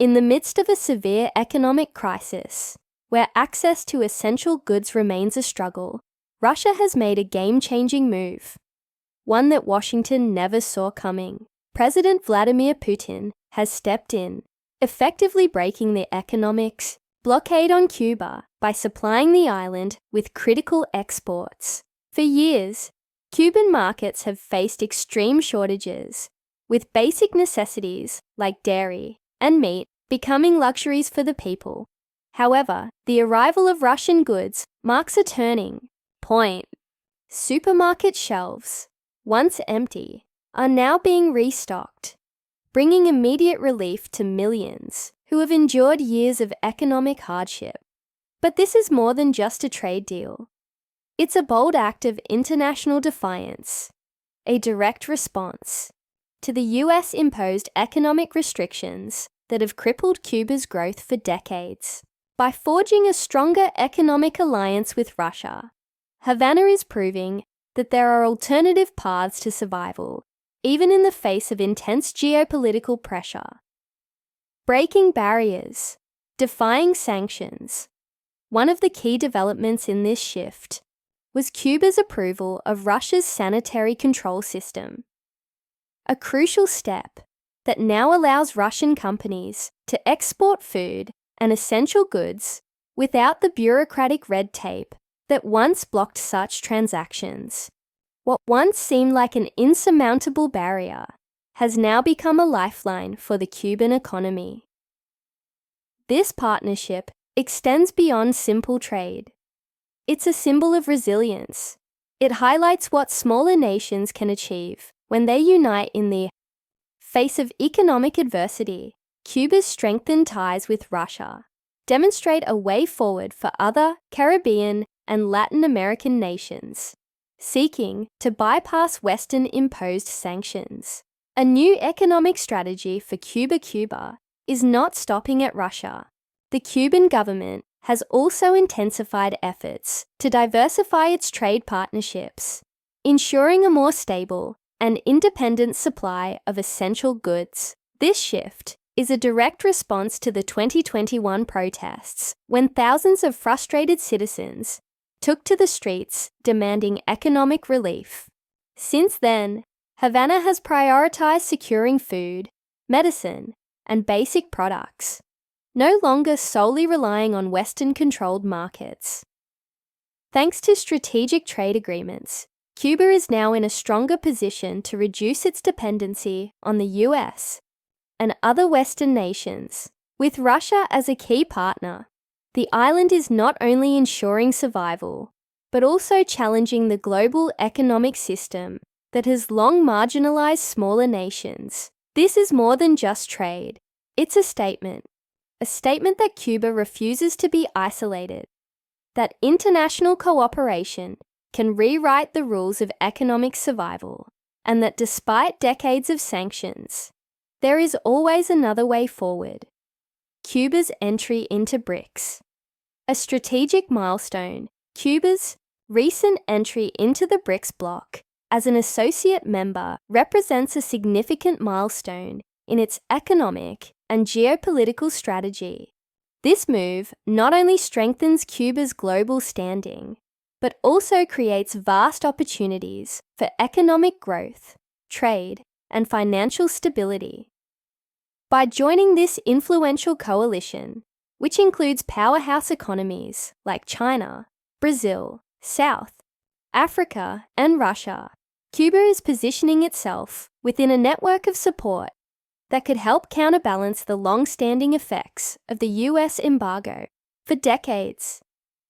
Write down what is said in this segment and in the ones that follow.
In the midst of a severe economic crisis, where access to essential goods remains a struggle, Russia has made a game-changing move, one that Washington never saw coming. President Vladimir Putin has stepped in, effectively breaking the economic blockade on Cuba by supplying the island with critical exports. For years, Cuban markets have faced extreme shortages, with basic necessities like dairy and meat becoming luxuries for the people. However, the arrival of Russian goods marks a turning point. Supermarket shelves, once empty, are now being restocked, bringing immediate relief to millions who have endured years of economic hardship. But this is more than just a trade deal. It's a bold act of international defiance, a direct response to the US-imposed economic restrictions that have crippled Cuba's growth for decades. By forging a stronger economic alliance with Russia, Havana is proving that there are alternative paths to survival, even in the face of intense geopolitical pressure. Breaking barriers, defying sanctions. One of the key developments in this shift was Cuba's approval of Russia's sanitary control system, a crucial step that now allows Russian companies to export food and essential goods without the bureaucratic red tape that once blocked such transactions. What once seemed like an insurmountable barrier has now become a lifeline for the Cuban economy. This partnership extends beyond simple trade. It's a symbol of resilience. It highlights what smaller nations can achieve when they unite in the face of economic adversity. Cuba's strengthened ties with Russia demonstrate a way forward for other Caribbean and Latin American nations seeking to bypass Western-imposed sanctions. A new economic strategy for Cuba is not stopping at Russia. The Cuban government has also intensified efforts to diversify its trade partnerships, ensuring a more stable and independent supply of essential goods. This shift is a direct response to the 2021 protests, when thousands of frustrated citizens took to the streets demanding economic relief. Since then, Havana has prioritized securing food, medicine, and basic products, no longer solely relying on Western-controlled markets. Thanks to strategic trade agreements, Cuba is now in a stronger position to reduce its dependency on the US and other Western nations. With Russia as a key partner, the island is not only ensuring survival, but also challenging the global economic system that has long marginalized smaller nations. This is more than just trade. It's a statement that Cuba refuses to be isolated, that international cooperation can rewrite the rules of economic survival, and that despite decades of sanctions, there is always another way forward. Cuba's entry into BRICS. A strategic milestone, Cuba's recent entry into the BRICS bloc as an associate member represents a significant milestone in its economic and geopolitical strategy. This move not only strengthens Cuba's global standing, but also creates vast opportunities for economic growth, trade, and financial stability. By joining this influential coalition, which includes powerhouse economies like China, Brazil, South Africa, and Russia, Cuba is positioning itself within a network of support that could help counterbalance the long-standing effects of the US embargo. For decades,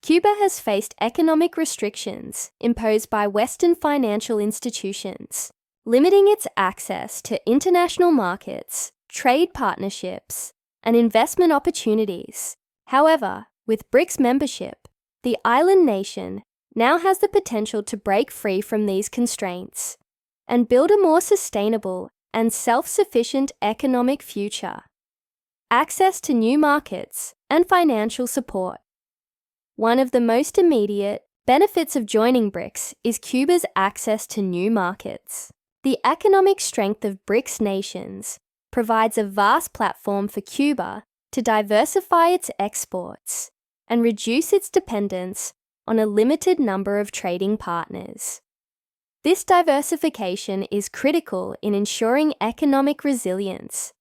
Cuba has faced economic restrictions imposed by Western financial institutions, limiting its access to international markets, trade partnerships, and investment opportunities. However, with BRICS membership, the island nation now has the potential to break free from these constraints and build a more sustainable and self-sufficient economic future. Access to new markets and financial support. One of the most immediate benefits of joining BRICS is Cuba's access to new markets. The economic strength of BRICS nations provides a vast platform for Cuba to diversify its exports and reduce its dependence on a limited number of trading partners. This diversification is critical in ensuring economic resilience,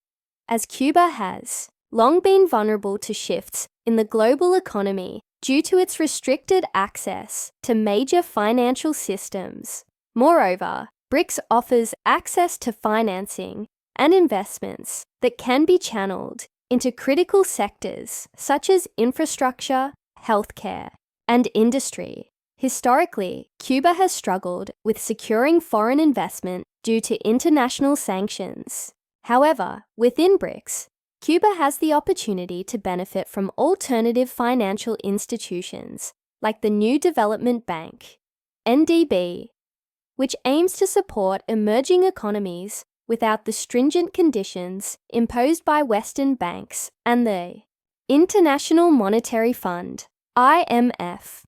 as Cuba has long been vulnerable to shifts in the global economy due to its restricted access to major financial systems. Moreover, BRICS offers access to financing and investments that can be channeled into critical sectors such as infrastructure, healthcare, and industry. Historically, Cuba has struggled with securing foreign investment due to international sanctions. However, within BRICS, Cuba has the opportunity to benefit from alternative financial institutions like the New Development Bank, NDB, which aims to support emerging economies without the stringent conditions imposed by Western banks, and the International Monetary Fund, IMF.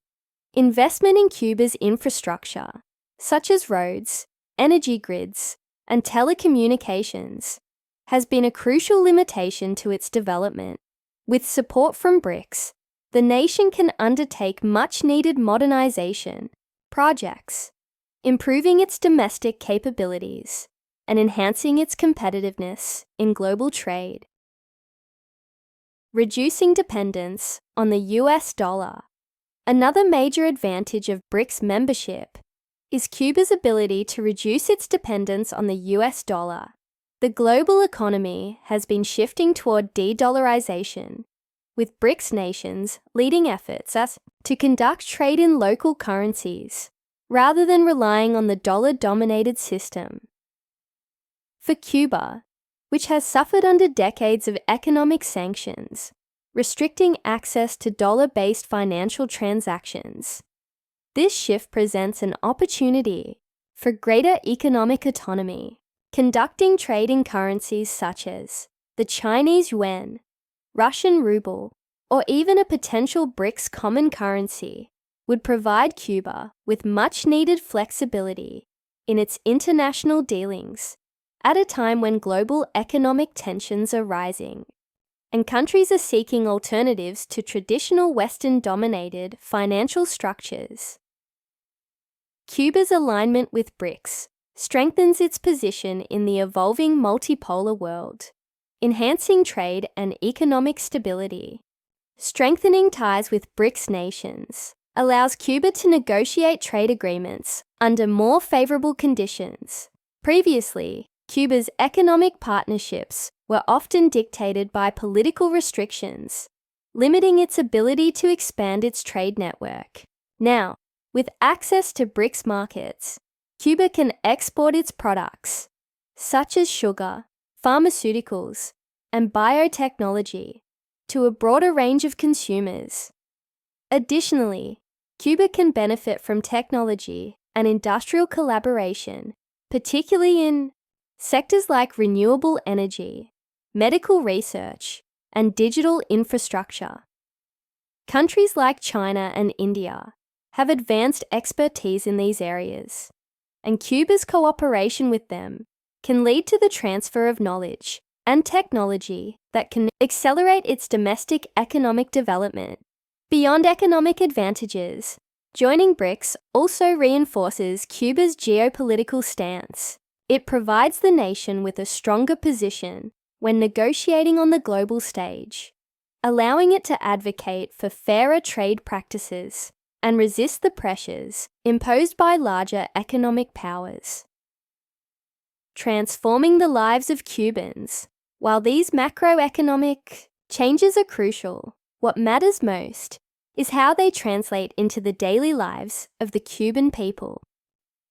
Investment in Cuba's infrastructure, such as roads, energy grids, and telecommunications, has been a crucial limitation to its development. With support from BRICS, the nation can undertake much-needed modernization projects, improving its domestic capabilities and enhancing its competitiveness in global trade. Reducing dependence on the US dollar. Another major advantage of BRICS membership is Cuba's ability to reduce its dependence on the US dollar. The global economy has been shifting toward de-dollarization, with BRICS nations leading efforts to conduct trade in local currencies, rather than relying on the dollar-dominated system. For Cuba, which has suffered under decades of economic sanctions, restricting access to dollar-based financial transactions, this shift presents an opportunity for greater economic autonomy. Conducting trade in currencies such as the Chinese yuan, Russian ruble, or even a potential BRICS common currency would provide Cuba with much-needed flexibility in its international dealings at a time when global economic tensions are rising and countries are seeking alternatives to traditional Western-dominated financial structures. Cuba's alignment with BRICS strengthens its position in the evolving multipolar world, enhancing trade and economic stability. Strengthening ties with BRICS nations allows Cuba to negotiate trade agreements under more favorable conditions. Previously, Cuba's economic partnerships were often dictated by political restrictions, limiting its ability to expand its trade network. Now, with access to BRICS markets, Cuba can export its products, such as sugar, pharmaceuticals, and biotechnology, to a broader range of consumers. Additionally, Cuba can benefit from technology and industrial collaboration, particularly in sectors like renewable energy, medical research, and digital infrastructure. Countries like China and India have advanced expertise in these areas, and Cuba's cooperation with them can lead to the transfer of knowledge and technology that can accelerate its domestic economic development. Beyond economic advantages, joining BRICS also reinforces Cuba's geopolitical stance. It provides the nation with a stronger position when negotiating on the global stage, allowing it to advocate for fairer trade practices and resist the pressures imposed by larger economic powers. Transforming the lives of Cubans. While these macroeconomic changes are crucial, what matters most is how they translate into the daily lives of the Cuban people.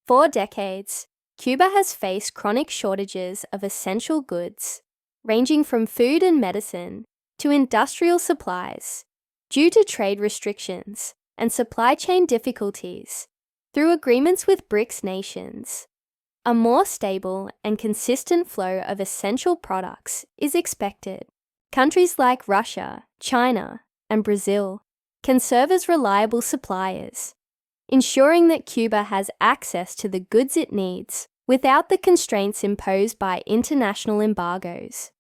For decades, Cuba has faced chronic shortages of essential goods, ranging from food and medicine to industrial supplies, due to trade restrictions and supply chain difficulties. Through agreements with BRICS nations, a more stable and consistent flow of essential products is expected. Countries like Russia, China, and Brazil can serve as reliable suppliers, ensuring that Cuba has access to the goods it needs without the constraints imposed by international embargoes.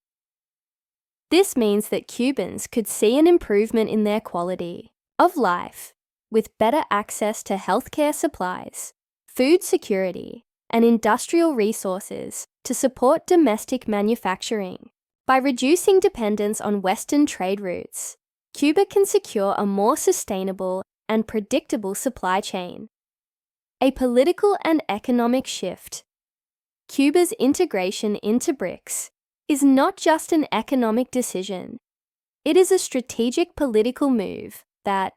This means that Cubans could see an improvement in their quality of life, with better access to healthcare supplies, food security, and industrial resources to support domestic manufacturing. By reducing dependence on Western trade routes, Cuba can secure a more sustainable and predictable supply chain. A political and economic shift. Cuba's integration into BRICS is not just an economic decision. It is a strategic political move that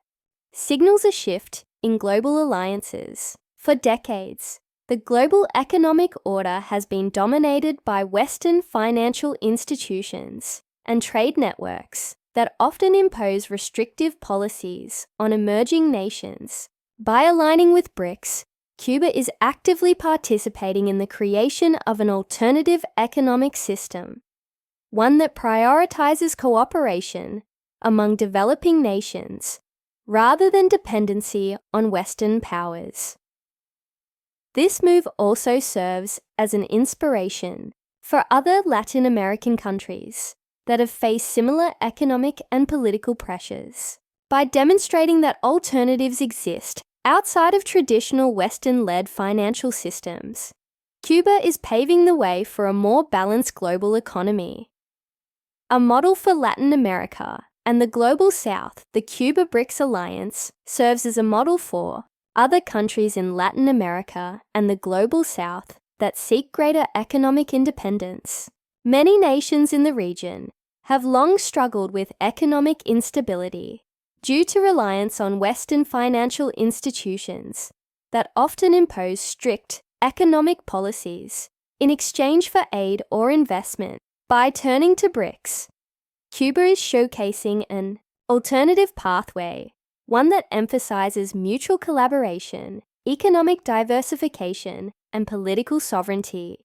signals a shift in global alliances. For decades, the global economic order has been dominated by Western financial institutions and trade networks that often impose restrictive policies on emerging nations. By aligning with BRICS, Cuba is actively participating in the creation of an alternative economic system, one that prioritizes cooperation among developing nations rather than dependency on Western powers. This move also serves as an inspiration for other Latin American countries that have faced similar economic and political pressures. By demonstrating that alternatives exist outside of traditional Western-led financial systems, Cuba is paving the way for a more balanced global economy. A model for Latin America and the Global South, the Cuba-BRICS Alliance serves as a model for other countries in Latin America and the Global South that seek greater economic independence. Many nations in the region have long struggled with economic instability due to reliance on Western financial institutions that often impose strict economic policies in exchange for aid or investment. By turning to BRICS, Cuba is showcasing an alternative pathway, one that emphasizes mutual collaboration, economic diversification, and political sovereignty.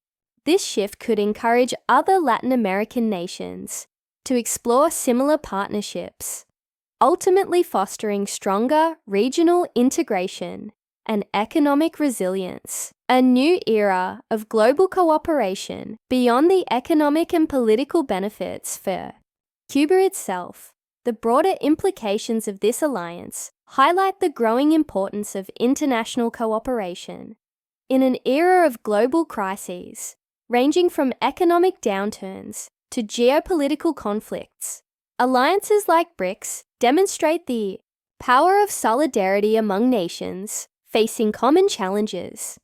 This shift could encourage other Latin American nations to explore similar partnerships, ultimately fostering stronger regional integration and economic resilience. A new era of global cooperation beyond the economic and political benefits for Cuba itself. The broader implications of this alliance highlight the growing importance of international cooperation. In an era of global crises, ranging from economic downturns to geopolitical conflicts, alliances like BRICS demonstrate the power of solidarity among nations facing common challenges.